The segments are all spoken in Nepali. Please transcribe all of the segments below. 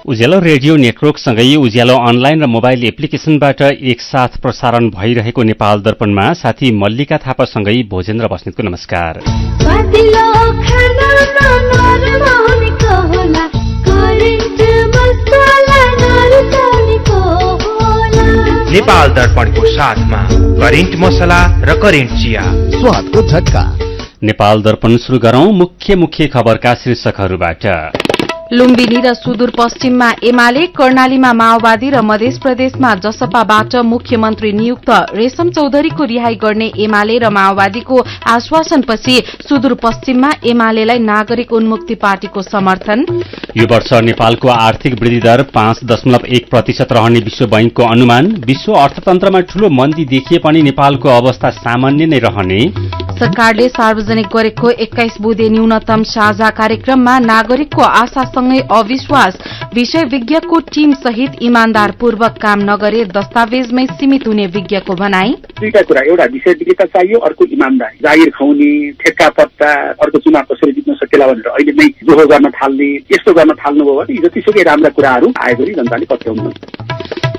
उज्यालो रेडियो नेटवर्कसँगै उज्यालो अनलाइन र मोबाइल एप्लिकेशनबाट एकसाथ प्रसारण भइरहेको नेपाल दर्पणमा साथी मल्लिका थापासँगै भोजेन्द्र बस्नेतको नमस्कार। नेपाल दर्पणको साथमा करेन्ट मसला र करेन्ट चिया स्वादको झट्का। नेपाल दर्पण सुरु गरौं मुख्य खबरका शीर्षकहरूबाट। लुम्बिनी र सुदूरपश्चिममा एमाले, कर्णालीमा माओवादी र मध्य प्रदेशमा जसपाबाट मुख्यमन्त्री नियुक्त। रेशम चौधरीको रिहाई गर्ने एमाले र माओवादीको आश्वासनपछि सुदूरपश्चिममा एमालेलाई नागरिक उन्मुक्ति पार्टीको समर्थन। यो वर्ष नेपालको आर्थिक वृद्धि दर 5.1% रहने विश्व बैंकको अनुमान। विश्व अर्थतन्त्रमा ठूलो मन्दी देखिए पनि नेपालको अवस्था सामान्य नै रहने। सरकारले सार्वजनिक गरेको 21 बुँदे न्यूनतम साझा कार्यक्रममा नागरिकको आशासँगै अविश्वास। विषय विज्ञको टीम सहित इमान्दारपूर्वक काम नगरे दस्तावेजमै सीमित हुने विज्ञको भनाई। दुईटा कुरा, एउटा विषय विज्ञता चाहियो, अर्को इमान्दारी। जागिर खुवाउने, ठेक्का पत्ता, अर्को चुनाव कसरी जित्न सकेला भनेर अहिले नै जोहो गर्न थाल्ने, यस्तो गर्न थाल्नुभयो भने जतिसुकै राम्रा कुराहरू आयो भने जनताले पत्याउनु।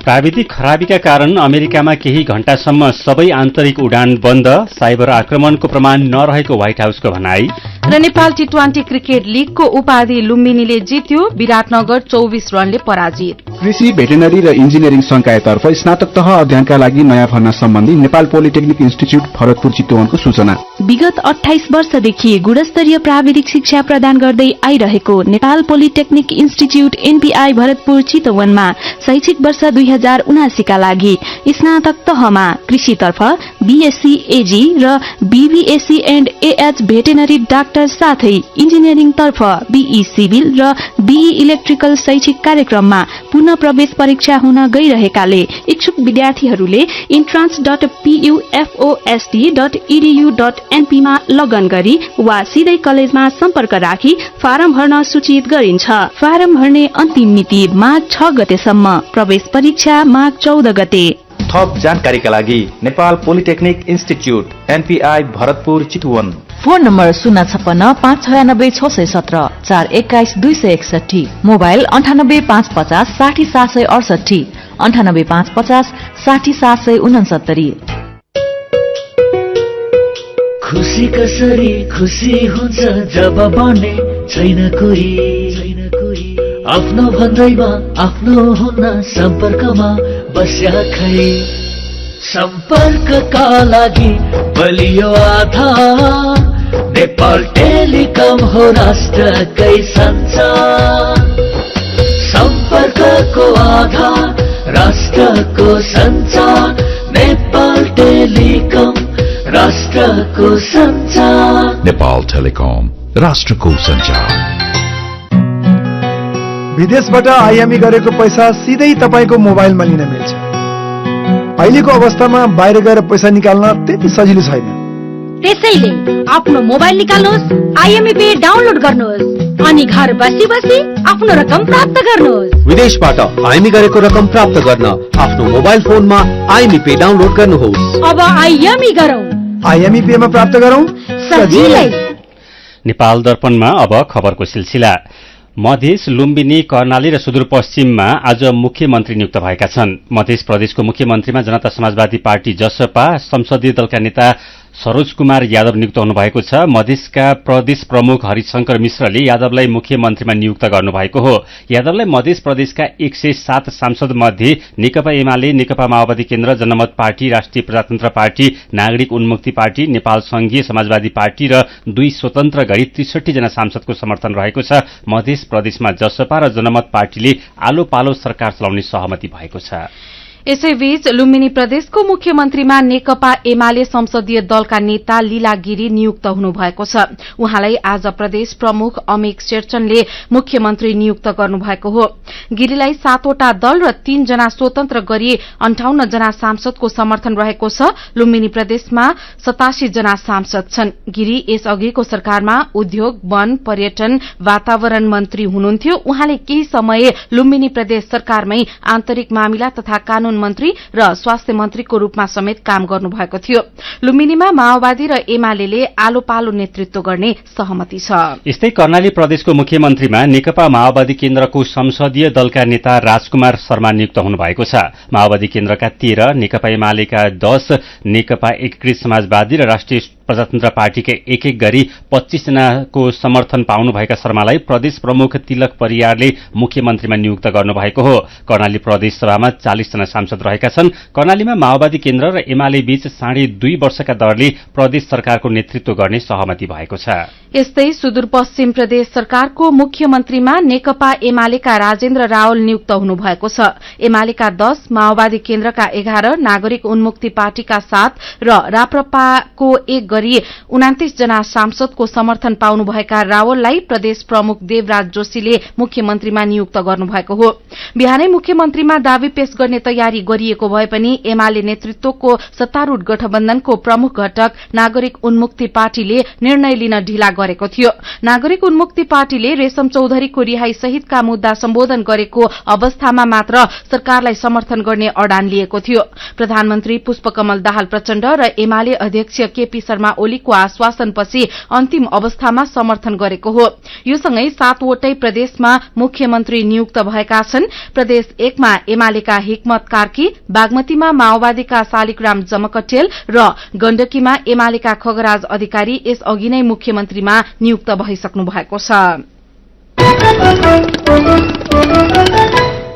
प्राविधिक खराबीका कारण अमेरिकामा केही घण्टासम्म सबै आन्तरिक उडान बन्द। साइबर आक्रमणको प्रमाण नरहेको व्हाइट हाउसको भनाई। र नेपाल टी20 क्रिकेट लीगको उपाधि लुम्बिनीले जित्यो। विराटनगर 24 रनले पराजित। कृषि, भेटेनरी र इन्जिनियरिङ संकायतर्फ स्नातक तह अध्ययनका लागि नयाँ भर्ना सम्बन्धी नेपाल पोलिटेक्निक इन्स्टिच्युट भरतपुर चितवनको सूचना। विगत 28 वर्षदेखि गुणस्तरीय प्राविधिक शिक्षा प्रदान गर्दै आइरहेको Nepal polytechnic institute NPI Bharatpur चितवनमा शैक्षिक वर्ष 2079 का लागि स्नातक तहमा कृषितर्फ बीएससी एजी र BVSc and AH veterinary doctor साथै इन्जिनियरिङ तर्फ बीई सिभिल र बीई इलेक्ट्रिकल शैक्षिक कार्यक्रममा पुनः प्रवेश परीक्षा हुन गइरहेकाले इच्छुक विद्यार्थीहरूले entrance.pufosd.edu.np मा लगन गरी वा सिधै कलेजमा सम्पर्क राखी फारम भर्न सूचित गरिन्छ। फारम भर्ने अन्तिम मिति माघ 6 गतेसम्म, प्रवेश परीक्षा माघ 14 गते। थप जानकारीका लागि Nepal polytechnic institute NPI Bharatpur Chitwan. Phone number 056-596-617, 421-261, mobile 98-550-60-768, 98-550-60-769। खुसी कसरी खुसी हुन्छ जब बने छैन कोही आफ्नो भन्दैमा आफ्नो हुन सम्पर्कमा बस्या खै। सम्पर्कका लागि बलियो आधार नेपाल टेलिकम हो राष्ट्रकै सञ्चार। सम्पर्कको आधार राष्ट्रको सञ्चार। नेपाल टेलिकम राष्ट्रको सञ्चार। नेपाल टेलिकम राष्ट्रको सञ्चार। विदेशबाट आयामी गरेको पैसा सिधै तपाईको मोबाइलमा लिन मिल्छ। अहिलेको अवस्थामा बाहिर गएर पैसा निकाल्न त्यति सजिलो छैन। त्यसैले आफ्नो मोबाइल निकाल्नुहोस्, आईएमई पे डाउनलोड गर्नुहोस् अनि घर बसी बसी आफ्नो रकम प्राप्त गर्नुहोस्। विदेशबाट आईएमई गरेको रकम प्राप्त गर्न आफ्नो मोबाइल फोनमा आईएमई पे डाउनलोड गर्नुहोस्। अब आईएमई गरौँ, आईएमई पे मा प्राप्त गरौँ सजिलै। नेपाल दर्पणमा अब खबरको सिलसिला। मधेस, लुम्बिनी, कर्णाली र सुदूरपश्चिममा आज मुख्यमन्त्री नियुक्त भएका छन्। मध्य प्रदेशको मुख्यमन्त्रीमा जनता समाजवादी पार्टी जसपा संसदीय दलका नेता सरोज कुमार यादव नियुक्त हुनुभएको छ। मधेसका प्रदेश प्रमुख हरिशंकर मिश्रले यादवलाई मुख्यमन्त्रीमा नियुक्त गर्नुभएको हो। यादवलाई मध्य प्रदेशका 107 सांसद मध्ये नेकपा एमाले, नेकपा माओवादी केन्द्र, जनमत पार्टी, राष्ट्रिय प्रजातन्त्र पार्टी, नागरिक उन्मुक्ति पार्टी, नेपाल संघीय समाजवादी पार्टी र 2 स्वतन्त्र गरी 63 जना सांसदको समर्थन रहेको छ। मध्य प्रदेशमा जसपा र जनमत पार्टीले आलो पालो सरकार चलाउने सहमति भएको छ। यसैबीच लुम्बिनी प्रदेशको मुख्यमन्त्रीमा नेकपा एमाले संसदीय दलका नेता लीला गिरी नियुक्त हुनुभएको छ। उहाँलाई आज प्रदेश प्रमुख अमिक शेरचनले मुख्यमन्त्री नियुक्त गर्नुभएको हो। गिरीलाई 7 वटा दल र 3 जना स्वतन्त्र गरी 58 जना सांसदको समर्थन रहेको छ। लुम्बिनी प्रदेशमा 87 जना सांसद छन्। गिरी यसअघिको सरकारमा उद्योग, वन, पर्यटन, वातावरण मन्त्री हुनुहुन्थ्यो। उहाँले केही समय लुम्बिनी प्रदेश सरकारमै आन्तरिक मामिला तथा कानून मन्त्री र स्वास्थ्य मन्त्रीको रूपमा समेत काम गर्नुभएको थियो। लुम्बिनीमा माओवादी र एमाले आलो पालो नेतृत्व गर्ने सहमति छ। यस्तै कर्णाली प्रदेशको मुख्यमन्त्रीमा नेकपा माओवादी केन्द्रको संसदीय दलका नेता राजकुमार शर्मा नियुक्त हुनुभएको छ। माओवादी केन्द्रका 13, नेकपा एमालेका 10, नेकपा एकीकृत समाजवादी र राष्ट्रिय प्रजातन्त्र पार्टीका एक एक गरी 25 जनाको समर्थन पाउनुभएका शर्मालाई प्रदेश प्रमुख तिलक परियारले मुख्यमन्त्रीमा नियुक्त गर्नुभएको हो। कर्णाली प्रदेश सभामा 40 जना सांसद रहेका छन्। कर्णालीमा माओवादी केन्द्र र एमाले बीच 2.5 वर्षका दरले प्रदेश सरकारको नेतृत्व गर्ने सहमति भएको छ। यस्तै सुदूरपश्चिम प्रदेश सरकारको मुख्यमन्त्रीमा नेकपा एमालेका राजेन्द्र रावल नियुक्त हुनुभएको छ। एमालेका 10, माओवादी केन्द्रका 11, नागरिक उन्मुक्ति पार्टीका 7 र राप्रपाको 1 गरी 29 जना सांसदको समर्थन पाउनुभएका रावललाई प्रदेश प्रमुख देवराज जोशीले मुख्यमन्त्रीमा नियुक्त गर्नुभएको हो। बिहानै मुख्यमन्त्रीमा दावी पेश गर्ने तयारी गरिएको भए पनि एमाले नेतृत्वको सत्तारूढ़ गठबन्धनको प्रमुख घटक नागरिक उन्मुक्ति पार्टीले निर्णय लिन ढिला गरेको थियो। नागरिक उन्मुक्ति पार्टीले रेशम चौधरीको रिहाई सहितका मुद्दा सम्बोधन गरेको अवस्थामा मात्र सरकारलाई समर्थन गर्ने अडान लिएको थियो। प्रधानमन्त्री पुष्पकमल दाहाल प्रचण्ड र एमाले अध्यक्ष केपी शर्मा ओलीको आश्वासनपछि अन्तिम अवस्थामा समर्थन गरेको हो। यो सँगै 7 वटै प्रदेशमा मुख्यमन्त्री नियुक्त भएका छन्। प्रदेश 1 मा एमालेका हिक्मत कार्की, बागमतीमा माओवादीका शालिग्राम जमकटेल र गण्डकीमा एमालेका खगराज अधिकारी यस अघि नै मुख्यमन्त्रीमा नियुक्त भइसक्नु भएको छ।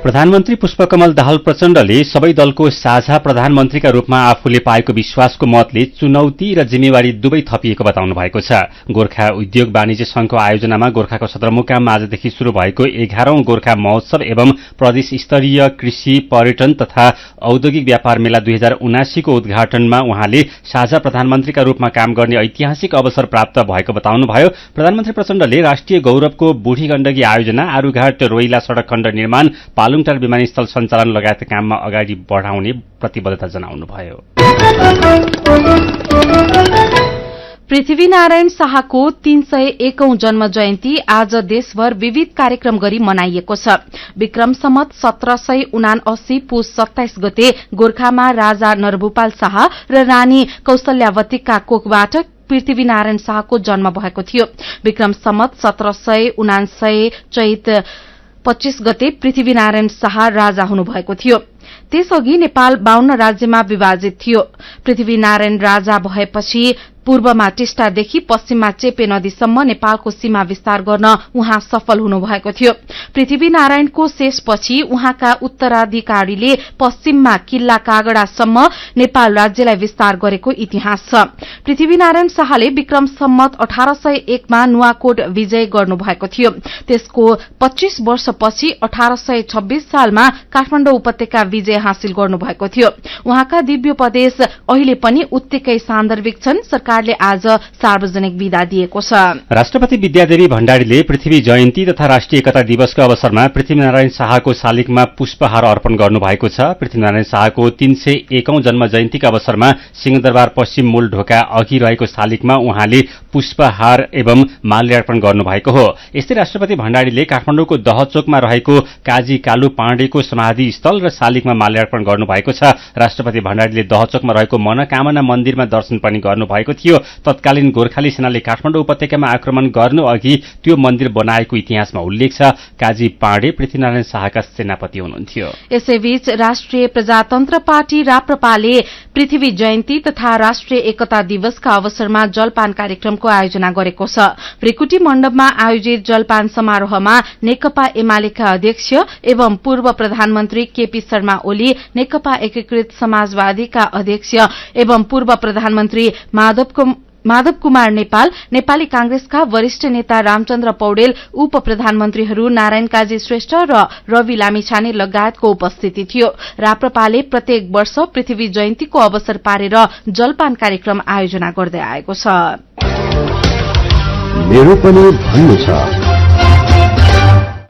प्रधानमन्त्री पुष्पकमल दाहाल प्रचण्डले सबै दलको साझा प्रधानमन्त्रीका रूपमा आफूले पाएको विश्वासको मतले चुनौती र जिम्मेवारी दुवै थपिएको बताउनु भएको छ। गोर्खा उद्योग वाणिज्य संघको आयोजनामा गोर्खाको सदरमुकाममा आजदेखि शुरू भएको 11औं गोर्खा महोत्सव एवं प्रदेश स्तरीय कृषि, पर्यटन तथा औद्योगिक व्यापार मेला 2079 को उद्घाटनमा उहाँले साझा प्रधानमन्त्रीका रूपमा काम गर्ने ऐतिहासिक अवसर प्राप्त भएको बताउनुभयो। प्रधानमन्त्री प्रचण्डले राष्ट्रिय गौरवको बुढी गण्डकी आयोजना, आरूघाट रोइला सड़क खण्ड निर्माण, पालुङटार विमानस्थल सञ्चालन लगायतका काममा अगाडि बढ़ाउने प्रतिबद्धता जनाउनुभयो। पृथ्वीनारायण शाहको 301औं जन्म जयन्ती आज देशभर विविध कार्यक्रम गरी मनाइएको छ। विक्रम सम्वत 1779 पुस 27 गते गोर्खामा राजा नरभूपाल शाह र रानी कौशल्यावतीका कोखबाट पृथ्वीनारायण शाहको जन्म भएको थियो। विक्रम सम्वत 1779 चैत 25 गते पृथ्वीनारायण शाह राजा हुनुभएको थियो। त्यसअघि नेपाल 52 राज्यमा विभाजित थियो। पृथ्वीनारायण राजा भएपछि पूर्वमा टिस्टादेखि पश्चिममा चेपे नदीसम्म नेपालको सीमा विस्तार गर्न उहाँ सफल हुनुभएको थियो। पृथ्वीनारायणको शेषपछि उहाँका उत्तराधिकारीले पश्चिममा किल्ला कागड़ासम्म नेपाल राज्यलाई विस्तार गरेको इतिहास छ। पृथ्वीनारायण शाहले विक्रम सम्वत 1801 मा नुवाकोट विजय गर्नुभएको थियो। त्यसको 25 वर्षपछि 1826 सालमा काठमाडौँ उपत्यका विजय हासिल गर्नुभएको थियो। उहाँका दिव्योपदेश अहिले पनि उत्तिकै सान्दर्भिक छन्। सरकारले आज सार्वजनिक विदा दिएको छ। राष्ट्रपति विद्यादेवी भण्डारीले पृथ्वी जयन्ती तथा राष्ट्रिय एकता दिवसको अवसरमा पृथ्वीनारायण शाहको शालिगमा पुष्पहार अर्पण गर्नुभएको छ। पृथ्वीनारायण शाहको 301औं जन्म जयन्तीका अवसरमा सिंहदरबार पश्चिम मूल ढोका अघि रहेको शालिगमा उहाँले पुष्पहार एवं माल्यार्पण गर्नुभएको हो। यस्तै राष्ट्रपति भण्डारीले काठमाडौँको दहचोकमा रहेको काजी कालु पाण्डेको समाधि स्थल र शालिगमा माल्यार्पण गर्नुभएको छ। राष्ट्रपति भण्डारीले दहचोकमा रहेको मनोकामना मन्दिरमा दर्शन पनि गर्नुभएको थियो। तत्कालीन गोर्खाली सेनाले काठमाडौँ उपत्यकामा आक्रमण गर्नु अघि त्यो मन्दिर बनाएको इतिहासमा उल्लेख छ। काजी पाण्डे पृथ्वीनारायण शाहका सेनापति हुनुहुन्थ्यो। यसैबीच राष्ट्रिय प्रजातन्त्र पार्टी राप्रपाले पृथ्वी जयन्ती तथा राष्ट्रिय एकता दिवसका अवसरमा जलपान कार्यक्रमको आयोजना गरेको छ। भृकुटी मण्डपमा आयोजित जलपान समारोहमा नेकपा एमालेका अध्यक्ष एवं पूर्व प्रधानमन्त्री केपी शर्मा ओली, नेकपा एकीकृत समाजवादीका अध्यक्ष एवं पूर्व प्रधानमन्त्री माधव कुमार नेपाल, नेपाली कांग्रेसका वरिष्ठ नेता रामचन्द्र पौडेल, उप प्रधानमन्त्रीहरू नारायण काजी श्रेष्ठ र रवि लामिछाने लगायतको उपस्थिति थियो। राप्रपाले प्रत्येक वर्ष पृथ्वी जयन्तीको अवसर पारेर जलपान कार्यक्रम आयोजना गर्दै आएको छ। मेरो पनि भन्नु छ।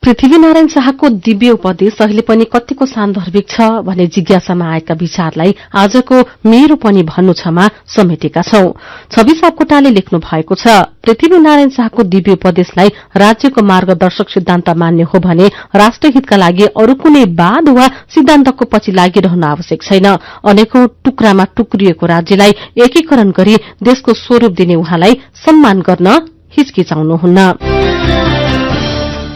पृथ्वीनारायण शाहको दिव्य उपदेश अहिले पनि कतिको सान्दर्भिक छ भन्ने जिज्ञासामा आएका विचारलाई आजको मेरो पनि भन्नु छमा समेटेका छौं। छवि सापकोटाले लेख्नु भएको छ, पृथ्वीनारायण शाहको दिव्य उपदेशलाई राज्यको मार्गदर्शक सिद्धान्त मान्ने हो भने राष्ट्रहितका लागि अरू कुनै वाद वा सिद्धान्तको पछि लागिरहन आवश्यक छैन। अनेकौं टुक्रामा टुक्रिएको राज्यलाई एकीकरण गरी देशको स्वरूप दिने उहाँलाई सम्मान गर्न हिचकिचाउनुहुन्न।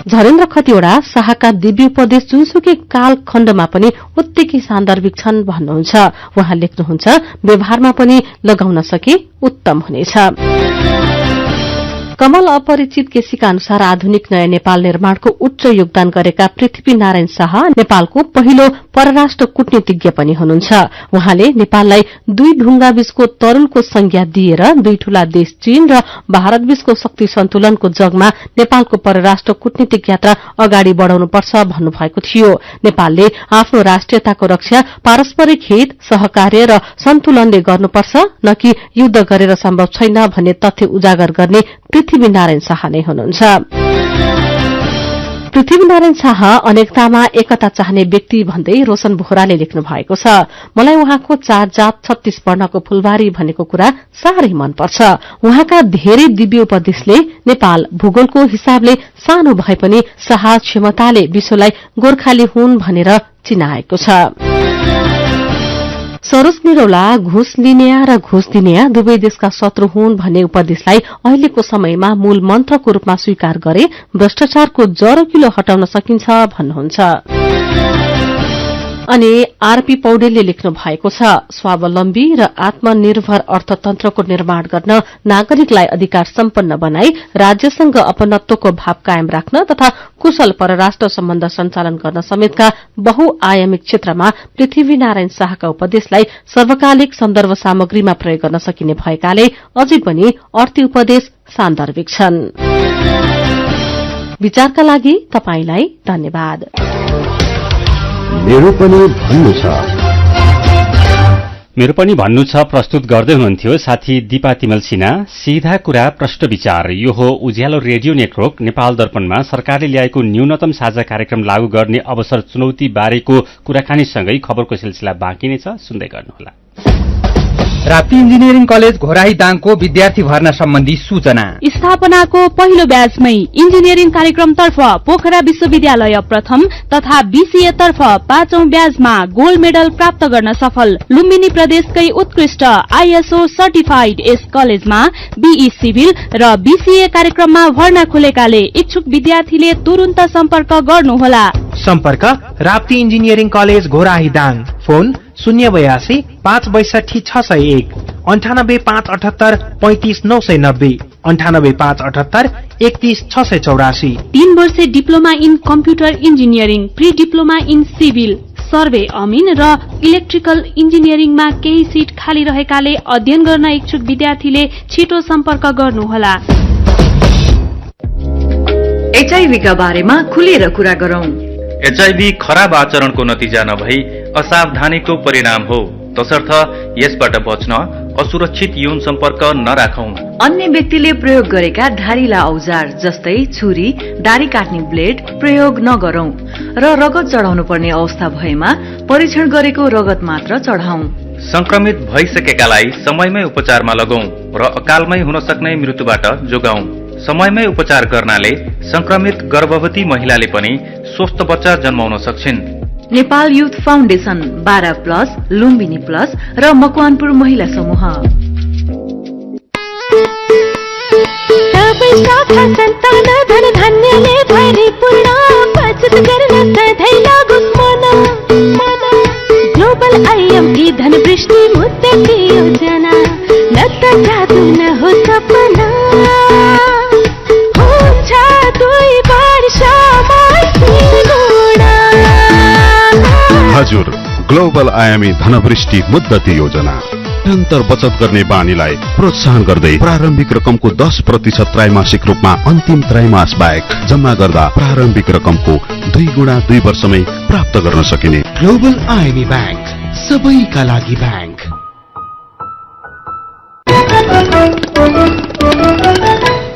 झरेन्द्र खतिवड़ा शाहका दिव्य उपदेश जुनसुकै कालखण्डमा पनि उत्तिकै सान्दर्भिक छन् भन्नुहुन्छ। उहाँ लेख्नुहुन्छ, व्यवहारमा पनि लगाउन सके उत्तम हुनेछ। कमल अपरिचित केसीका अनुसार आधुनिक नयाँ नेपाल निर्माणको उच्च योगदान गरेका पृथ्वीनारायण शाह नेपालको पहिलो परराष्ट्र कूटनीतिज्ञ पनि हुनुहुन्छ। उहाँले नेपाललाई दुई ढुङ्गा बीचको तरूलको संज्ञा दिएर दुई ठूला देश चीन र भारत बीचको शक्ति सन्तुलनको जगमा नेपालको परराष्ट्र कूटनीतिक यात्रा अगाडि बढ़ाउनुपर्छ भन्नुभएको थियो। नेपालले आफ्नो राष्ट्रियताको रक्षा पारस्परिक हित, सहकार्य र सन्तुलनले गर्नुपर्छ, न कि युद्ध गरेर सम्भव छैन भन्ने तथ्य उजागर गर्ने पृथ्वीनारायण शाह नै हुनुहुन्छ। पृथ्वीनारायण शाह अनेकतामा एकता चाहने व्यक्ति भन्दै रोशन बोहराले लेख्नु भएको छ। मलाई उहाँको 4 जात 36 वर्णको फुलबारी भनेको कुरा साह्रै मनपर्छ। उहाँका धेरै दिव्य उपदेशले नेपाल भूगोलको हिसाबले सानो भए पनि साहस क्षमताले विश्वलाई गोर्खाली हुन् भनेर चिनाएको छ। सरोज निरौला घुस लिनेया र घुस दिनेया दुवै देशका शत्रु हुन् भन्ने उपदेशलाई अहिलेको समयमा मूल मन्त्रको रूपमा स्वीकार गरे भ्रष्टाचारको जरो किलो हटाउन सकिन्छ भन्नुहुन्छ। अनि आरपी पौडेलले लेख्नु भएको छ, स्वावलम्बी र आत्मनिर्भर अर्थतन्त्रको निर्माण गर्न नागरिकलाई अधिकार सम्पन्न बनाई राज्यसँग अपनत्वको भाव कायम राख्न तथा कुशल परराष्ट्र सम्बन्ध सञ्चालन गर्न समेतका बहुआयामिक क्षेत्रमा पृथ्वीनारायण शाहका उपदेशलाई सर्वकालिक सन्दर्भ सामग्रीमा प्रयोग गर्न सकिने भएकाले अझै पनि अर्थी उपदेश सान्दर्भिक छन्। विचारका लागि तपाईलाई धन्यवाद। मेरो पनि भन्नु छ। मेरो पनि भन्नु छ प्रस्तुत गर्दै हुनुहुन्थ्यो साथी दीपा तिमल सिन्हा। सीधा कुरा प्रश्न विचार, यो हो उज्यालो रेडियो नेटवर्क नेपाल दर्पणमा सरकारले ल्याएको न्यूनतम साझा कार्यक्रम लागू गर्ने अवसर चुनौती बारेको कुराकानीसँगै खबरको सिलसिला बाँकी नै छ, सुन्दै गर्नुहोला। राप्ती इन्जिनियरिङ कलेज घोराही दाङको विद्यार्थी भर्ना सम्बन्धी सूचना। स्थापनाको पहिलो ब्याचमै इन्जिनियरिङ कार्यक्रमतर्फ पोखरा विश्वविद्यालय प्रथम तथा बीसीए तर्फ 5औं ब्याचमा गोल्ड मेडल प्राप्त गर्न सफल लुम्बिनी प्रदेशकै उत्कृष्ट आईएसओ सर्टिफाइड यस कलेजमा बीई सिभिल र बीसीए कार्यक्रममा भर्ना खुलेकाले इच्छुक विद्यार्थीले तुरुन्त सम्पर्क गर्नुहोला। सम्पर्क Rapti engineering college Ghorahi Dang, phone 082 562 601 98 578 35 990 98 578 31 684। 3 वर्षे diploma in computer engineering, pre diploma in civil, survey अमिन र इलेक्ट्रिकल इन्जिनियरिङमा केही सिट खाली रहेकाले अध्ययन गर्न इच्छुक विद्यार्थीले छिटो सम्पर्क गर्नुहोला। एचआईभी का बारेमा खुलेर कुरा गरौं। एचआईभी खराब आचरणको नतिजा नभई असावधानीको परिणाम हो, तसर्थ यसबाट बच्न असुरक्षित यौन सम्पर्क नराखौं। अन्य व्यक्तिले प्रयोग गरेका धारिला औजार जस्तै छुरी, दारी काट्ने ब्लेड प्रयोग नगरौं र रगत चढाउनु पर्ने अवस्था भएमा परीक्षण गरेको रगत मात्र चढाउँ। संक्रमित भइसकेकालाई समयमै उपचारमा लगौं र अकालमै हुन सक्ने मृत्युबाट जोगाउँ। समयमै उपचार गर्नाले संक्रमित गर्भवती महिलाले पनि स्वस्थ बच्चा जन्माउन सक्छिन्। Nepal youth foundation 12+ Lumbini plus र मकवानपुर महिला समूह। ग्लोबल आईएमई धनवृष्टि मुद्दती योजना, न त जादु न हो सपना, हुन्छ दुई वर्षमा सिंगुणा। हजुर, ग्लोबल आयामी धनवृष्टि मुद्दती योजना निरन्तर बचत गर्ने बानीलाई प्रोत्साहन गर्दै प्रारम्भिक रकमको 10% त्रैमासिक रूपमा अन्तिम त्रैमास बाहेक जम्मा गर्दा प्रारम्भिक रकमको 2 गुणा 2 वर्षमै प्राप्त गर्न सकिने। ग्लोबल आईएमी बैंक, सबैका लागि बैंक।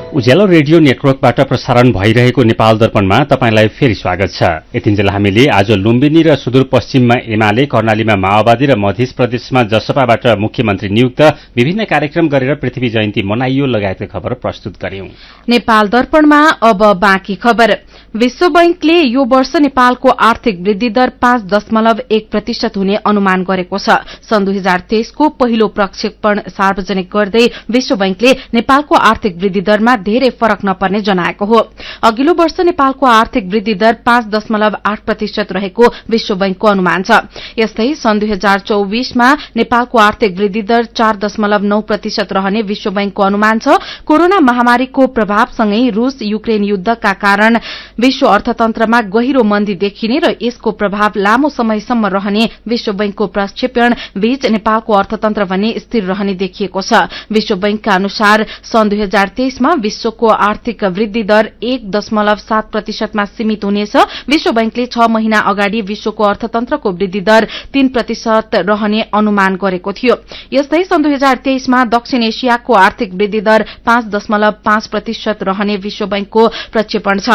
उज्यालो रेडियो नेटवर्कबाट प्रसारण भइरहेको नेपाल दर्पणमा तपाईंलाई फेरि स्वागत छ। यतिन्जेल हामीले आज लुम्बिनी र सुदूरपश्चिममा एमाले, कर्णालीमा माओवादी र मध्य प्रदेशमा जसपाबाट मुख्यमन्त्री नियुक्त, विभिन्न कार्यक्रम गरेर पृथ्वी जयन्ती मनाइयो लगायतका खबर प्रस्तुत गर्यौं। नेपाल दर्पणमा अब बाँकी खबर। विश्व बैंकले यो वर्ष नेपालको आर्थिक वृद्धि दर 5.1% हुने अनुमान गरेको छ। सन् 2023 को पहिलो प्रक्षेपण सार्वजनिक गर्दै विश्व बैंकले नेपालको आर्थिक वृद्धि दरमा धेरै फरक नपर्ने जनाएको हो। अघिल्लो वर्ष नेपालको आर्थिक वृद्धि दर 5.8% रहेको विश्व बैंकको अनुमान छ। यस्तै सन् 2024मा नेपालको आर्थिक वृद्धि दर 4.9% रहने विश्व बैंकको अनुमान छ। कोरोना महामारीको प्रभावसँगै रूस युक्रेन युद्धका कारण विश्व अर्थतन्त्रमा गहिरो मन्दी देखिने र यसको प्रभाव लामो समयसम्म रहने विश्व बैंकको प्रक्षेपण बीच नेपालको अर्थतन्त्र भने स्थिर रहने देखिएको छ। विश्व बैंकका अनुसार सन् 2023मा विश्वको आर्थिक वृद्धि दर 1.7% मा सीमित हुनेछ। विश्व बैंकले 6 महिना अगाडि विश्वको अर्थतन्त्रको वृद्धि दर 3% रहने अनुमान गरेको थियो। यस्तै सन् 2023मा दक्षिण एशियाको आर्थिक वृद्धि दर 5.5% रहने विश्व बैंकको प्रक्षेपण छ।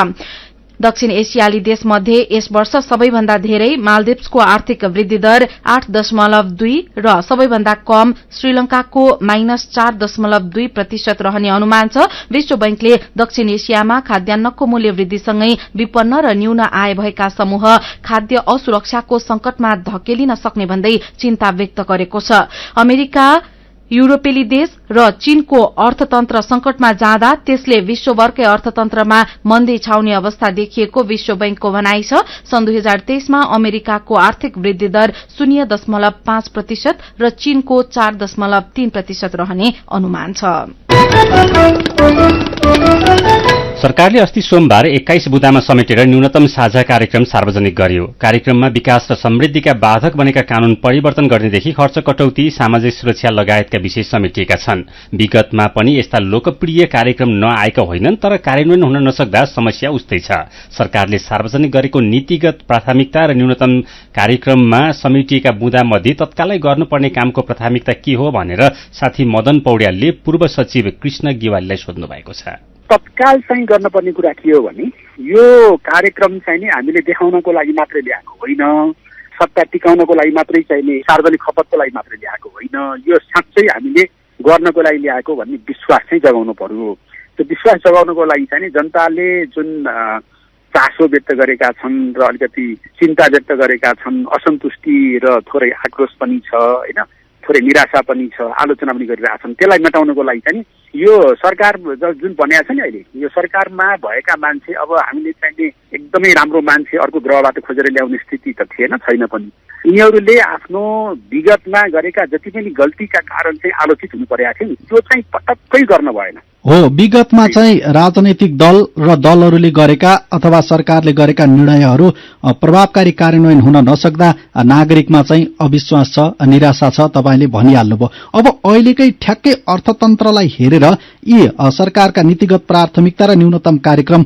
दक्षिण एशियाली देशमध्ये यस वर्ष सबैभन्दा धेरै मालदिप्सको आर्थिक वृद्धि दर 8.2 र सबैभन्दा कम श्रीलंकाको -4.2% रहने अनुमान छ। विश्व बैंकले दक्षिण एशियामा खाद्यान्नको मूल्य वृद्धिसँगै विपन्न र न्यून आय भएका समूह खाद्य असुरक्षाको संकटमा धकेलिन सक्ने भन्दै चिन्ता व्यक्त गरेको छ। अमेरिका, युरोपेली देश र चीनको अर्थतन्त्र संकटमा जाँदा त्यसले विश्वभरकै अर्थतन्त्रमा मन्दी छाउने अवस्था देखिएको विश्व बैंकको भनाइ छ। सन् 2023मा अमेरिकाको आर्थिक वृद्धि दर 0.5% र चीनको 4.3% रहने अनुमान छ। सरकारले अस्ति सोमबार 21 बुँदामा समेटेर न्यूनतम साझा कार्यक्रम सार्वजनिक गर्यो। कार्यक्रममा विकास र समृद्धिका बाधक बनेका कानून परिवर्तन गर्नेदेखि खर्च कटौती, सामाजिक सुरक्षा लगायतका विषय समेटिएका छन्। विगतमा पनि यस्ता लोकप्रिय कार्यक्रम नआएका होइनन्, तर कार्यान्वयन हुन नसक्दा समस्या उस्तै छ। सरकारले सार्वजनिक गरेको नीतिगत प्राथमिकता र न्यूनतम कार्यक्रममा समेटिएका बुँदामध्ये तत्कालै गर्नुपर्ने कामको प्राथमिकता के हो भनेर साथी मदन पौड्यालले पूर्व सचिव कृष्ण गेवालीलाई सोध्नु भएको छ। तत्काल चाहिँ गर्नुपर्ने कुरा के हो भने यो कार्यक्रम चाहिँ नि हामीले देखाउनको लागि मात्रै ल्याएको होइन, सत्ता टिकाउनको लागि मात्रै चाहिने, सार्वजनिक खपतको लागि मात्रै ल्याएको होइन, यो साँच्चै हामीले गर्नको लागि ल्याएको भन्ने विश्वास चाहिँ जगाउनु पर्यो। त्यो विश्वास जगाउनको लागि चाहिँ जनताले जुन चासो व्यक्त गरेका छन् र अलिकति चिन्ता व्यक्त गरेका छन्, असन्तुष्टि र थोरै आक्रोश पनि छ होइन, थोरै निराशा पनि छ, आलोचना पनि गरिरहेका छन्, त्यसलाई मेटाउनको लागि चाहिँ यो सरकार जुन बनिएको छ नि अहिले, यो सरकारमा भएका मान्छे अब हामीले चाहिँ एकदमै राम्रो मान्छे अर्को ग्रहबाट खोजेर ल्याउने स्थिति त थिएन, छैन पनि। यिनीहरूले आफ्नो विगतमा गरेका जति पनि गल्तीका कारण चाहिँ आलोचित हुनु परेका थियो, त्यो चाहिँ पटक्कै गर्न भएन। हो, विगतमा चाहिँ राजनैतिक दल र दलहरूले गरेका अथवा सरकारले गरेका निर्णयहरू प्रभावकारी कार्यान्वयन हुन नसक्दा नागरिकमा चाहिँ अविश्वास छ, निराशा छ, तपाईँले भनिहाल्नुभयो। अब अहिलेकै ठ्याक्कै अर्थतन्त्रलाई हेरेर यी सरकारका नीतिगत प्राथमिकता र न्यूनतम कार्यक्रम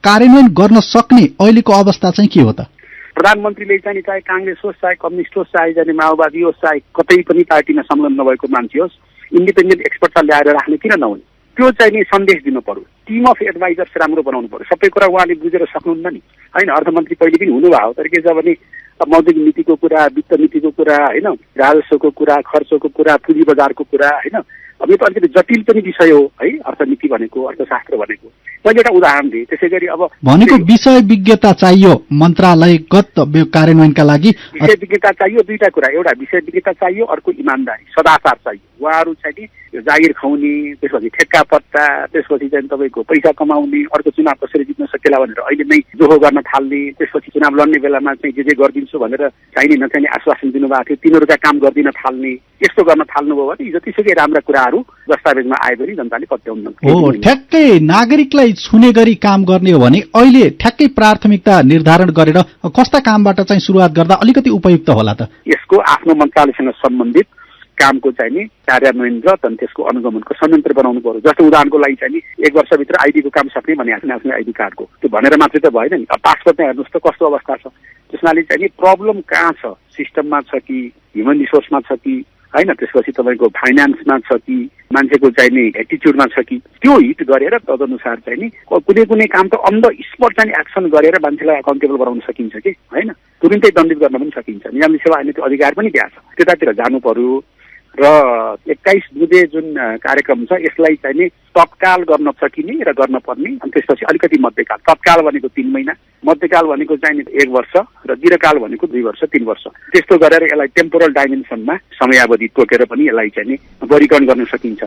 कार्यान्वयन गर्न सक्ने अहिलेको अवस्था चाहिँ के हो त? प्रधानमन्त्रीले चाहिँ चाहे कांग्रेस होस्, चाहे कम्युनिस्ट होस्, चाहे जाने माओवादी होस्, चाहे कतै पनि पार्टीमा संलग्न नभएको मान्छे होस्, इन्डिपेन्डेन्ट एक्सपर्टलाई ल्याएर राख्ने किन नहुने? त्यो चाहिँ नि सन्देश दिनु पर्यो। टिम अफ एडभाइजर्स राम्रो बनाउनु पर्यो। सबै कुरा उहाँले बुझेर सक्नुहुन्न नि होइन। अर्थमन्त्री पहिले पनि हुनुभयो, तर के छ भने मौद्रिक नीतिको कुरा, वित्त नीतिको कुरा होइन, राजस्वको कुरा, खर्चको कुरा, पुँजी बजारको कुरा होइन, अब यो त अलिकति जटिल पनि विषय हो है, अर्थनीति भनेको, अर्थशास्त्र भनेको। मैले एउटा उदाहरण दिएँ। त्यसै गरी अब भनेको विषय विज्ञता चाहियो मन्त्रालयगत कार्यान्वयनका लागि। विषय विज्ञता चाहियो, दुईटा कुरा, एउटा विषय विज्ञता चाहियो, अर्को इमान्दारी, सदाचार चाहियो। उहाँहरू चाहिँ नि जागिर खुवाउने, त्यसपछि ठेक्का पत्ता, त्यसपछि चाहिँ तपाईँको पैसा कमाउने, अर्को चुनाव कसरी जित्न सकेला भनेर अहिले नै जोहो गर्न थाल्ने, त्यसपछि चुनाव लड्ने बेलामा चाहिँ जे गरिदिन्छु भनेर चाहिने नचाहिने आश्वासन दिनुभएको थियो, तिनीहरूका काम गर्दिन थाल्ने, यस्तो गर्न थाल्नुभयो भने जतिसुकै राम्रा कुराहरू दस्तावेजमा आए पनि जनताले पत्याउनु। हो, ठ्याक्कै नागरिकलाई छुने गरी काम गर्ने हो भने अहिले ठ्याक्कै प्राथमिकता निर्धारण गरेर कस्ता कामबाट चाहिँ सुरुवात गर्दा अलिकति उपयुक्त होला त? यसको आफ्नो मन्त्रालयसँग सम्बन्धित कामको चाहिँ नि कार्यान्वयन र त्यसको अनुगमनको संयन्त्र बनाउनु पर्यो। जस्तो उदाहरणको लागि चाहिँ नि 1 वर्षभित्र आइडीको काम सक्ने भने नेसनल आइडी कार्डको, त्यो भनेर मात्रै त भएन नि। अब पासपोर्ट चाहिँ हेर्नुहोस् त कस्तो अवस्था छ। त्यसनाले चाहिँ नि प्रब्लम कहाँ छ, सिस्टममा छ कि ह्युमन रिसोर्समा छ कि होइन, त्यसपछि तपाईँको फाइनेन्समा छ कि मान्छेको चाहिँ नि एटिच्युडमा छ कि, त्यो हिट गरेर तदनुसार चाहिँ नि कुनै कुनै काम त अन द स्पट चाहिँ एक्सन गरेर मान्छेलाई अकाउन्टेबल बनाउन सकिन्छ कि होइन, तुरुन्तै दण्डित गर्न पनि सकिन्छ। निजामती सेवा आइनले त्यो अधिकार पनि दिएको छ, त्यतातिर जानु पर्यो। र 21 बुँदे जुन कार्यक्रम छ यसलाई चाहिँ नि तत्काल गर्न सकिने र गर्न पर्ने, अनि त्यसपछि अलिकति मध्यकाल। तत्काल भनेको 3 महिना, मध्यकाल भनेको चाहिँ 1 वर्ष र दीर्घकाल भनेको 2 वर्ष 3 वर्ष, त्यस्तो गरेर यसलाई टेम्पोरल डाइमेन्सनमा समयावधि तोकेर पनि यसलाई चाहिँ नि वर्गीकरण गर्न सकिन्छ।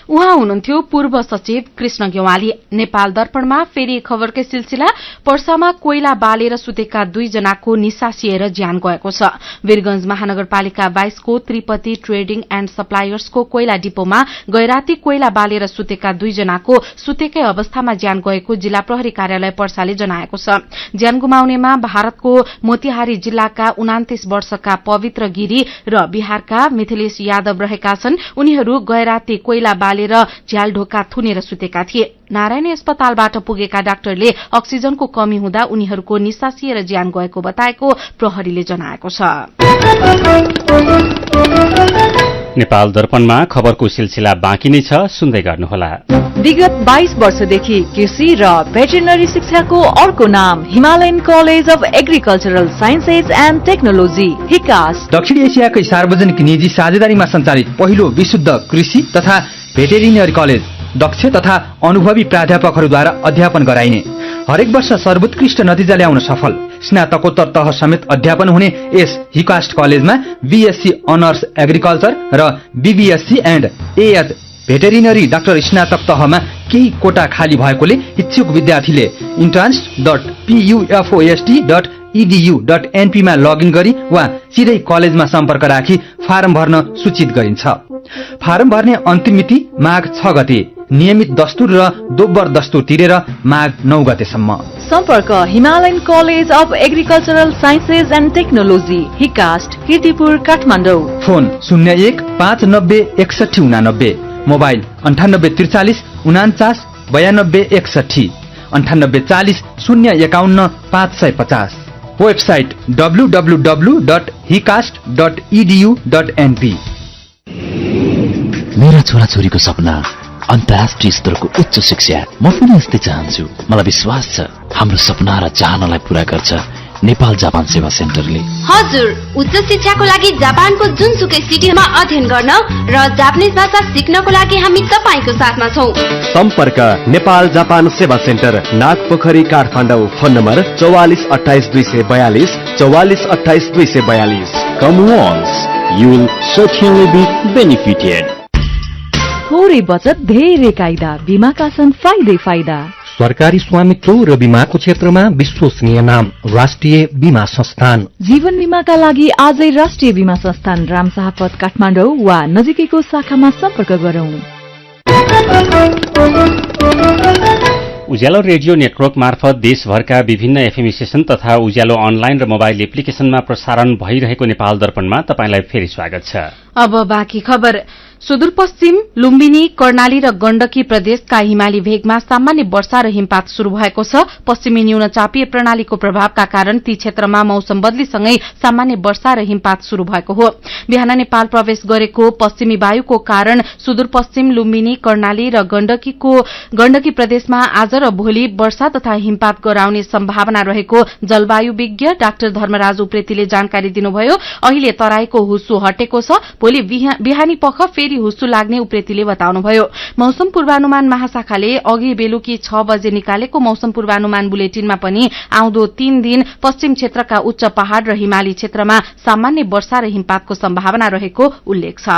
उहाँ हुनुहुन्थ्यो पूर्व सचिव कृष्ण गेवाली। नेपाल दर्पणमा फेरि खबरकै सिलसिला। पर्सामा कोइला बालेर सुतेका 2 जनाको निसासिएर ज्यान गएको छ। वीरगंज महानगरपालिका 22 को त्रिपति ट्रेडिङ एण्ड सप्लायर्सको कोइला डिपोमा गैराती कोइला बालेर सुतेका 2 जनाको सुतेकै अवस्थामा ज्यान गएको जिल्ला प्रहरी कार्यालय पर्साले जनाएको छ। ज्यान गुमाउनेमा भारतको मोतिहारी जिल्लाका 29 वर्षका पवित्र गिरी र बिहारका मिथिलेश यादव रहेका छन्। उनीहरू गैराती कोइला बालेर झ्यालढोका थुनेर सुतेका थिए। नारायणी अस्पतालबाट पुगेका डाक्टरले अक्सिजनको कमी हुँदा उनीहरूको निसासिएर ज्यान गएको बताएको प्रहरीले जनाएको छ। नेपाल दर्पणमा खबरको सिलसिला बाँकी नै छ, सुन्दै गर्नुहोला। विगत 22 वर्षदेखि कृषि र भेटेरिनरी शिक्षाको अर्को नाम Himalayan college of agricultural sciences and technology हिकास। दक्षिण एसियाकै सार्वजनिक निजी साझेदारीमा सञ्चालित पहिलो विशुद्ध कृषि तथा भेटेरिनरी कलेज। दक्ष तथा अनुभवी प्राध्यापकहरूद्वारा अध्यापन गराइने, हरेक वर्ष सर्वोत्कृष्ट नतिजा ल्याउन सफल, स्नातकोत्तर तह समेत अध्यापन हुने यस हिकास्ट कलेजमा बीएससी अनर्स एग्रिकल्चर र BVSc and AH veterinary doctor स्नातक तहमा केही कोटा खाली भएकोले इच्छुक विद्यार्थीले entrance.pufosd.edu.np मा लगइन गरी वा सिधै कलेजमा सम्पर्क राखी फारम भर्न सूचित गरिन्छ। फारम भर्ने अन्तिम मिति माघ 6 गते, नियमित दस्तुर र दोब्बर दस्तुर तिरेर माघ 9 गतेसम्म। सम्पर्क Himalayan college of agricultural sciences and technology HICAST, Kirtipur, Kathmandu. Phone 01 mobile 9843 49 92 61 9840 051 550। Website www.hicast.edu.np। मेरा छोराछोरीको सपना अन्तर्राष्ट्रिय स्तरको उच्च शिक्षा। म पनि यस्तै चाहन्छु। मलाई विश्वास छ हाम्रो सपना र चाहनालाई पूरा गर्छ नेपाल जापान सेवा सेन्टरले। हजुर, उच्च शिक्षाको लागि जापानको जुनसुकै सिटीमा अध्ययन गर्न र जापानिज भाषा सिक्नको लागि हामी तपाईको साथमा छौं। सम्पर्क नेपाल जापान सेवा centre, Nagpokhari, Kathmandu. Phone number 44 28 242 44 28 242। Come once, you will certainly be benefited. थोरै बचत धेरै कायदा, बीमाका छन् फाइदा। सरकारी स्वामित्व र बीमाको क्षेत्रमा विश्वसनीय नाम राष्ट्रिय बीमा संस्थान। जीवन बीमाका लागि आजै राष्ट्रिय बीमा संस्थान रामशाहपथ, काठमाडौँ वा नजिकैको शाखामा सम्पर्क गरौं। उज्यालो रेडियो नेटवर्क मार्फत देशभरका विभिन्न एफएम स्टेशन तथा उज्यालो अनलाइन र मोबाइल एप्लिकेशनमा प्रसारण भइरहेको नेपाल दर्पणमा तपाईंलाई फेरि स्वागत छ। अब बाँकी खबर। सुदूरपश्चिम लुम्बिनी, कर्णाली र गण्डकी प्रदेशका हिमाली भेगमा सामान्य वर्षा र हिमपात शुरू भएको छ। पश्चिमी न्यूनचापीय प्रणालीको प्रभावका कारण ती क्षेत्रमा मौसम बदलीसँगै सामान्य वर्षा र हिमपात शुरू भएको हो। बिहान नेपाल प्रवेश गरेको पश्चिमी वायुको कारण सुदूरपश्चिम लुम्बिनी, कर्णाली र गण्डकी प्रदेशमा आज र भोलि वर्षा तथा हिमपात गराउने सम्भावना रहेको जलवायु विज्ञ डाक्टर धर्मराज उप्रेतीले जानकारी दिनुभयो। अहिले तराईको हुस्सु हटेको छ। भोलि बिहानी पख फेरि हुस्सु लाग्ने उप्रेतीले बताउनुभयो। मौसम पूर्वानुमान महाशाखाले अघि बेलुकी 6 बजे निकालेको मौसम पूर्वानुमान बुलेटिनमा पनि आउँदो 3 दिन पश्चिम क्षेत्रका उच्च पहाड़ र हिमाली क्षेत्रमा सामान्य वर्षा र हिमपातको सम्भावना रहेको उल्लेख छ।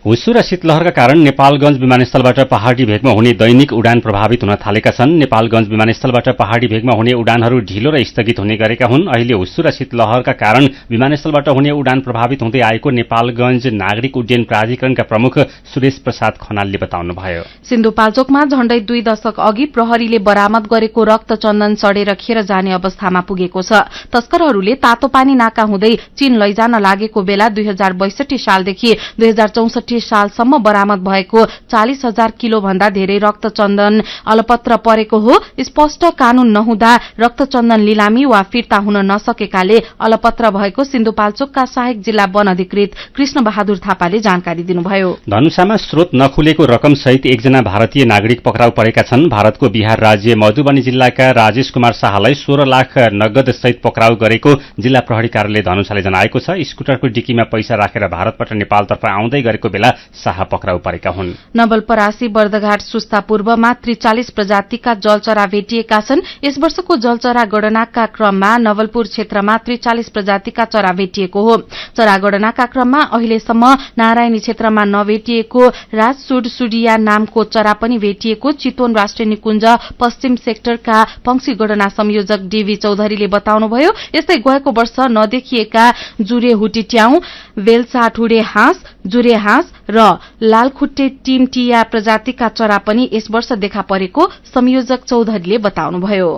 हुस्सु र शीतलहरका कारण नेपालगंज विमानस्थलबाट पहाड़ी भेगमा हुने दैनिक उडान प्रभावित हुन थालेका छन्। नेपालगंज विमानस्थलबाट पहाड़ी भेगमा हुने उडानहरू ढिलो र स्थगित हुने गरेका हुन्। अहिले हुस्सु र शीतलहरका कारण विमानस्थलबाट हुने उडान प्रभावित हुँदै आएको नेपालगंज नागरिक उड्डयन प्राधिकरणका प्रमुख सुरेश प्रसाद खनालले बताउनुभयो। सिन्धुपाल्चोकमा झण्डै 2 दशक अघि प्रहरीले बरामद गरेको रक्त चन्दन सडेर खेर जाने अवस्थामा पुगेको छ। तस्करहरूले तातोपानी नाका हुँदै चीन लैजान लागेको बेला 2062 सालदेखि 2064 सालसम्म बरामद भएको 40,000 किलो भन्दा धेरै रक्त चन्दन अलपत्र परेको हो। स्पष्ट कानून नहुँदा रक्त चन्दन लिलामी वा फिर्ता हुन नसकेकाले अलपत्र भएको सिन्धुपाल्चोकका सहायक जिल्ला वन अधिकृत कृष्ण बहादुर थापाले जानकारी दिनुभयो। धनुषामा स्रोत नखुलेको रकम सहित एकजना भारतीय नागरिक पक्राउ परेका छन्। भारतको बिहार राज्य मधुबनी जिल्लाका राजेश कुमार शाहलाई 16 लाख नगद सहित पक्राउ गरेको जिल्ला प्रहरी कार्यालय धनुषाले जनाएको छ। स्कुटरको डिकीमा पैसा राखेर भारतबाट नेपालतर्फ आउँदै गरेको बेला शाह पक्राउ परेका हुन्। नवलपरासी बर्दघाट सुस्ता पूर्वमा 43 प्रजातिका जलचरा भेटिएका छन्। यस वर्षको जलचरा गणनाका क्रममा नवलपुर क्षेत्रमा 43 प्रजातिका चरा भेटिएको हो। चरा गणनाका क्रममा अहिलेसम्म नारायणी क्षेत्रमा नभेटिएको राजसुडसुडिया नामको चरा पनि भेटिएको चितवन राष्ट्रिय निकुञ्ज पश्चिम सेक्टरका पंक्षी गणना संयोजक डीवी चौधरीले बताउनुभयो। यस्तै गएको वर्ष नदेखिएका जुरे हुटिट्याउ, बेलसाठुडे हाँस, जुरे हाँस र लालखुट्टे टिमटिया प्रजातिका चरा पनि यस वर्ष देखा परेको संयोजक चौधरीले बताउनुभयो।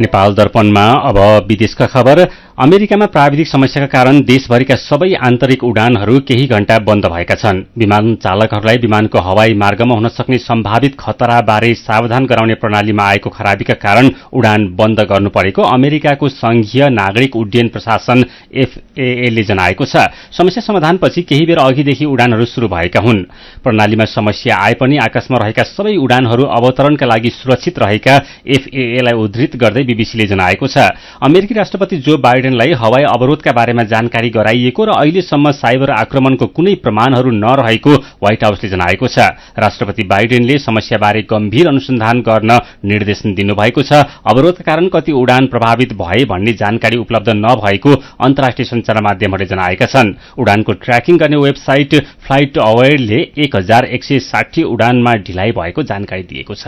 नेपाल दर्पणमा अब विदेशका खबर। अमेरिकामा प्राविधिक समस्याका कारण देशभरिका सबै आन्तरिक उडानहरू केही घण्टा बन्द भएका छन्। विमान चालकहरूलाई विमानको हवाई मार्गमा हुन सक्ने सम्भावित खतराबारे सावधान गराउने प्रणालीमा आएको खराबीका कारण उडान बन्द गर्नु परेको अमेरिकाको संघीय नागरिक उड्डयन प्रशासन FAA ले जनाएको छ। समस्या समाधानपछि केही बेर अघिदेखि उडानहरू शुरू भएका हुन्। प्रणालीमा समस्या आए पनि आकाशमा रहेका सबै उडानहरू अवतरणका लागि सुरक्षित रहेका FAA लाई उद्धृत गर्दै बीबीसीले जनाएको छ। अमेरिकी राष्ट्रपति जो बाइडेनलाई हवाई अवरोधका बारेमा जानकारी गराइएको र अहिलेसम्म साइबर आक्रमणको कुनै प्रमाणहरू नरहेको व्हाइट हाउसले जनाएको छ। राष्ट्रपति बाइडेनले समस्याबारे गम्भीर अनुसन्धान गर्न निर्देशन दिनुभएको छ। अवरोधका कारण कति उडान प्रभावित भए भन्ने जानकारी उपलब्ध नभएको अन्तर्राष्ट्रिय सञ्चार माध्यमहरूले जनाएका छन्। उडानको ट्र्याकिङ गर्ने वेबसाइट फ्लाइट अवेयरले 1160 उडानमा ढिलाइ भएको जानकारी दिएको छ।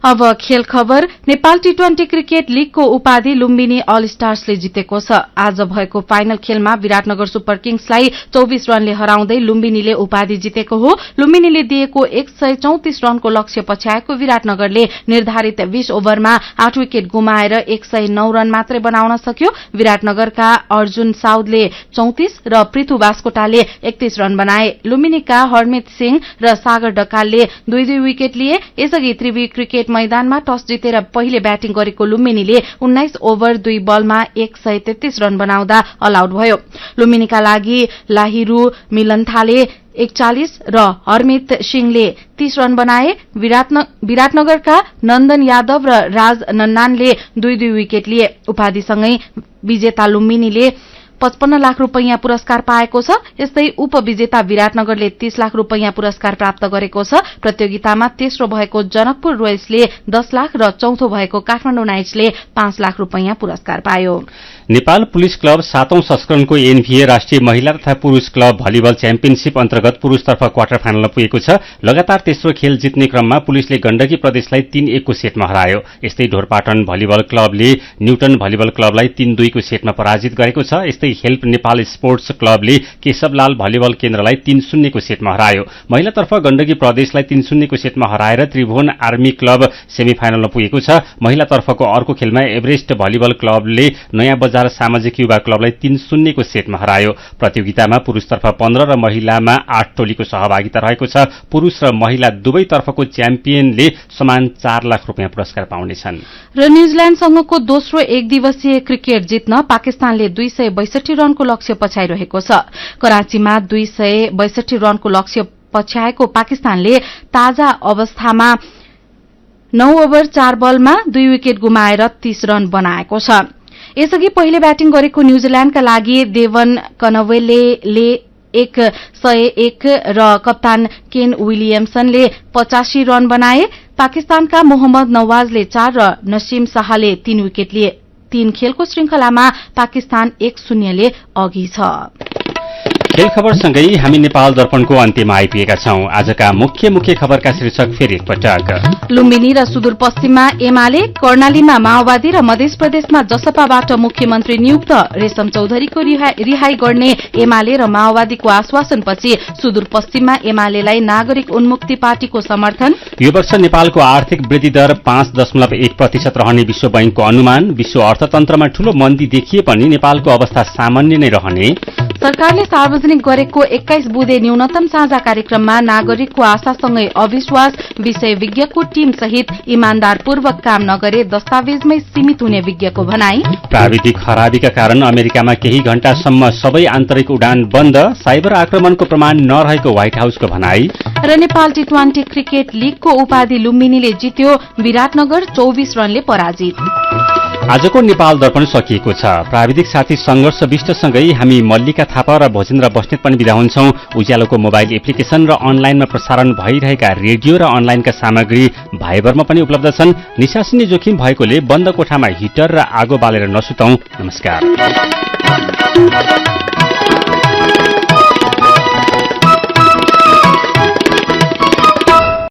अब खेल खबर। नेपाल टी20 क्रिकेट लीगको उपाधि लुम्बिनी अल स्टार्सले जितेको छ। आज भएको फाइनल खेलमा विराटनगर सुपर किङ्सलाई 24 रनले हराउँदै लुम्बिनीले उपाधि जितेको हो। लुम्बिनीले दिएको 134 रनको लक्ष्य पछ्याएको विराटनगरले निर्धारित 20 ओभरमा 8 विकेट गुमाएर 109 रन मात्रै बनाउन सक्यो। विराटनगरका अर्जुन साउदले 34 र पृथु बास्कोटाले 31 रन बनाए। लुम्बिनीका हरमित सिंह र सागर ढकालले 2-2 विकेट लिए। यसअघि त्रिवी क्रिकेट मैदानमा टस जितेर पहिले ब्याटिङ गरेको लुम्बिनीले 19 ओभर 2 बलमा 133 रन बनाउँदा अल आउट भयो। लुम्बिनीका लागि लाहिरू मिलनथाले 41 र हरमित सिंहले 30 रन बनाए। विराटनगरका नन्दन यादव र राज नन्नानले 2-2 विकेट लिए। उपाधिसँगै विजेता लुम्बिनीले 55 लाख रुपैयाँ पुरस्कार पाएको छ। यस्तै उपविजेता विराटनगरले 30 लाख रुपैयाँ पुरस्कार प्राप्त गरेको छ। प्रतियोगितामा तेस्रो भएको जनकपुर रोयल्सले 10 लाख र चौथो भएको काठमाडौँ नाइट्सले 5 लाख रुपैयाँ पुरस्कार पायो। नेपाल पुलिस क्लब 7औं संस्करणको एनभीए राष्ट्रिय महिला तथा पुरूष क्लब भलिबल च्याम्पियनशिप अन्तर्गत पुरूषतर्फ क्वार्टर फाइनलमा पुगेको छ। लगातार तेस्रो खेल जित्ने क्रममा पुलिसले गण्डकी प्रदेशलाई 3-1 को सेटमा हरायो। यस्तै ढोरपाटन भलिबल क्लबले न्यूटन भलिबल क्लबलाई 3-2 को सेटमा पराजित गरेको छ। यस्तै हेल्प नेपाल स्पोर्ट्स क्लबले केशवलाल भलिबल केन्द्रलाई 3-0 को सेटमा हरायो। महिलातर्फ गण्डकी प्रदेशलाई 3-0 को सेटमा हराएर त्रिभुवन आर्मी क्लब सेमिफाइनलमा पुगेको छ। महिलातर्फको अर्को खेलमा एभरेस्ट भलिबल क्लबले नयाँ बजार सामाजिक युवा क्लबलाई 3-0 को सेटमा हरायो। प्रतियोगितामा पुरूषतर्फ 15 र महिलामा 8 टोलीको सहभागिता रहेको छ। पुरूष र महिला दुवैतर्फको च्याम्पियनले समान 4 लाख रुपैयाँ पुरस्कार पाउनेछन्। र न्यूजील्याण्डसँगको दोस्रो एक दिवसीय क्रिकेट जित्न पाकिस्तानले 262 रनको लक्ष्य पछ्याइरहेको छ। कराँचीमा 262 रनको लक्ष्य पछ्याएको पाकिस्तानले ताजा अवस्थामा 9 ओभर 4 बलमा 2 विकेट गुमाएर 30 रन बनाएको छ। यसअघि पहिले ब्याटिङ गरेको न्यूजील्याण्डका लागि देवन कनवेले 101 र कप्तान केन विलियमसनले 85 रन बनाए। पाकिस्तानका मोहम्मद नवाजले 4 र नसीम शाहले 3 विकेट लिए। 3 खेलको श्रृंखलामा पाकिस्तान 1-0 ले अघि छ। खेल खबरसँगै हामी नेपाल दर्पणको अन्त्यमा आइपुगेका छौं। आजका मुख्य खबरका शीर्षक फेरि एकपटक। लुम्बिनी र सुदूरपश्चिममा एमाले, कर्णालीमा माओवादी र मध्य प्रदेशमा जसपाबाट मुख्यमन्त्री नियुक्त। रेशम चौधरीको रिहाई गर्ने एमाले र माओवादीको आश्वासनपछि सुदूरपश्चिममा एमालेलाई नागरिक उन्मुक्ति पार्टीको समर्थन। यो वर्ष नेपालको आर्थिक वृद्धि दर 5.1% रहने विश्व बैंकको अनुमान। विश्व अर्थतन्त्रमा ठूलो मन्दी देखिए पनि नेपालको अवस्था सामान्य नै रहने। सरकारले सार्वजनिक गरेको 21 बुँदे न्यूनतम साझा कार्यक्रममा नागरिकको आशासँगै अविश्वास। विषय विज्ञको टीम सहित इमान्दारपूर्वक काम नगरे दस्तावेजमै सीमित हुने विज्ञको भनाई। प्राविधिक खराबीका कारण अमेरिकामा केही घण्टासम्म सबै आन्तरिक उडान बन्द। साइबर आक्रमणको प्रमाण नरहेको व्हाइट हाउसको भनाई। र नेपाल टी20 क्रिकेट लीगको उपाधि लुम्बिनीले जित्यो। विराटनगर 24 रनले पराजित। आजको नेपाल दर्पण सकिएको छ। प्राविधिक साथी संघर्ष विष्टसँगै हामी मल्लिका थापा र भोजेन्द्र बस्नेत पनि बिदा हुन्छौं। उज्यालोको मोबाइल एप्लिकेशन र अनलाइनमा प्रसारण भइरहेका रेडियो र अनलाइनका सामग्री भाइबरमा पनि उपलब्ध छन्। निसासिने जोखिम भएकोले बन्द कोठामा हिटर र आगो बालेर नसुतौं। नमस्कार।